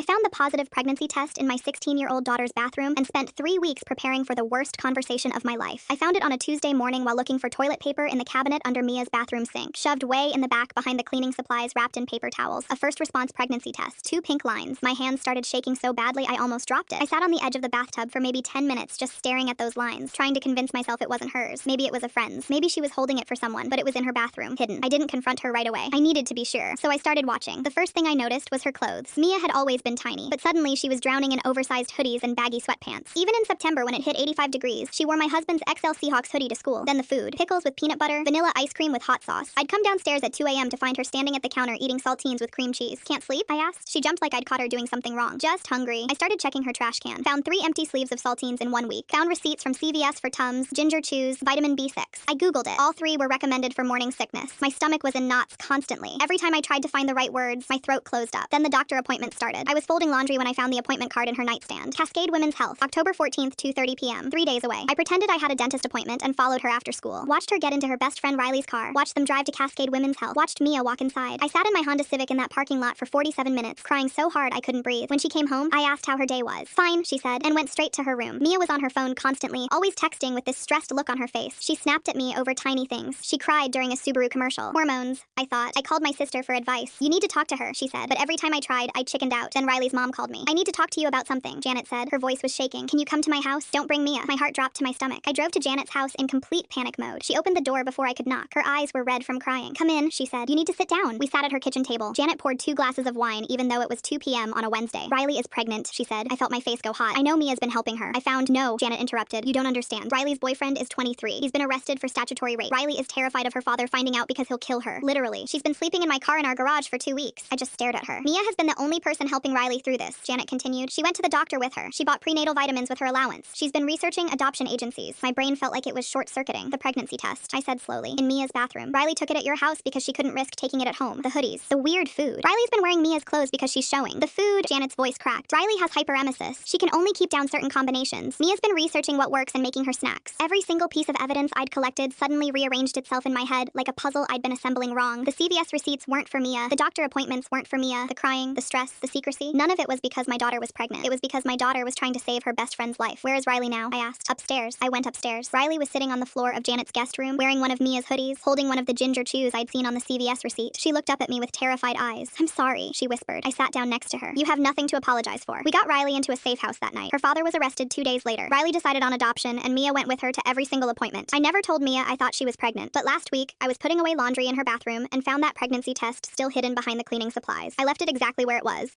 found the positive pregnancy test in my 16-year-old daughter's bathroom and spent 3 weeks preparing for the worst conversation of my life. I found it on a Tuesday morning while looking for toilet paper in the cabinet under Mia's bathroom sink, shoved way in the back behind the cleaning supplies wrapped in paper towels. A first response pregnancy test, 2 pink lines. My hands started shaking so badly I almost dropped it. I sat on the edge of the bathtub for maybe 10 minutes just staring at those lines, trying to convince myself it wasn't hers. Maybe it was a friend's. Maybe she was holding it for someone, but it was in her bathroom, hidden. I didn't confront her right away. I needed to be sure, so I started watching. The first thing I noticed was her clothes. Mia had always been tiny, but suddenly she was drowning in oversized hoodies and baggy sweatpants. Even in September when it hit 85 degrees, she wore my husband's XL Seahawks hoodie to school. Then the food. Pickles with peanut butter, vanilla ice cream with hot sauce. I'd come downstairs at 2 a.m. to find her standing at the counter eating saltines with cream cheese. Can't sleep? I asked. She jumped like I'd caught her doing something wrong. Just hungry. I started checking her trash can. Found 3 empty sleeves of saltines in 1 week. Found receipts from CVS for Tums, Ginger Chews, vitamin B6. I googled it. All 3 were recommended for morning sickness. My stomach was in knots constantly. Every time I tried to find the right words, my throat closed up. Then the doctor appointment started. I was folding laundry when I found the appointment card in her nightstand. Cascade Women's Health, October 14th, 2:30 p.m. 3 days away. I pretended I had a dentist appointment and followed her after school. Watched her get into her best friend Riley's car. Watched them drive to Cascade Women's Health. Watched Mia walk inside. I sat in my Honda Civic in that parking lot for 47 minutes, crying so hard I couldn't breathe. When she came home, I asked how her day was. Fine, she said, and went straight to her room. Mia was on her phone constantly, always texting with this stressed look on her face. She snapped at me over tiny things. She cried during a Subaru commercial. Hormones, I thought. I called my sister for advice. You need to talk to her, she said, but every time I tried, I chickened out. Then Riley's mom called me. I need to talk to you about something, Janet said. Her voice was shaking. Can you come to my house? Don't bring Mia. My heart dropped to my stomach. I drove to Janet's house in complete panic mode. She opened the door before I could knock. Her eyes were red from crying. Come in, she said. You need to sit down. We sat at her kitchen table. Janet poured 2 glasses of wine even though it was 2 p.m. on a Wednesday. Riley is pregnant, she said. I felt my face go hot. I know Mia's been helping her. No, Janet interrupted. You don't understand. Riley's boyfriend is 23. He's been arrested for statutory rape. Riley is terrified of her father finding out because he'll kill her. Literally. She's been sleeping in my car in our garage for 2 weeks. I just stared at her. Mia has been the only person helping Riley through this, Janet continued. She went to the doctor with her. She bought prenatal vitamins with her allowance. She's been researching adoption agencies. My brain felt like it was short-circuiting. The pregnancy test, I said slowly. In Mia's bathroom. Riley took it at your house because she couldn't risk taking it at home. The hoodies. The weird food. Riley's been wearing Mia's clothes because she's showing. The food, Janet's voice cracked. Riley has hyperemesis. She can only keep down certain combinations. Mia's been researching what works and making her snacks. Every single piece of evidence I'd collected suddenly rearranged itself in my head like a puzzle I'd been assembling wrong. The CVS receipts weren't for Mia. The doctor appointments weren't for Mia. The crying, the stress, the secrecy. None of it was because my daughter was pregnant. It was because my daughter was trying to save her best friend's life. Where is Riley now? I asked. Upstairs. I went upstairs. Riley was sitting on the floor of Janet's guest room, wearing one of Mia's hoodies, holding one of the Ginger Chews I'd seen on the CVS receipt. She looked up at me with terrified eyes. I'm sorry, she whispered. I sat down next to her. You have nothing to apologize for. We got Riley into a safe house that night. Her father was arrested 2 days later. Riley decided on adoption, and Mia went with her to every single appointment. I never told Mia I thought she was pregnant, but last week, I was putting away laundry in her bathroom and found that pregnancy test still hidden behind the cleaning supplies. I left it exactly where it was.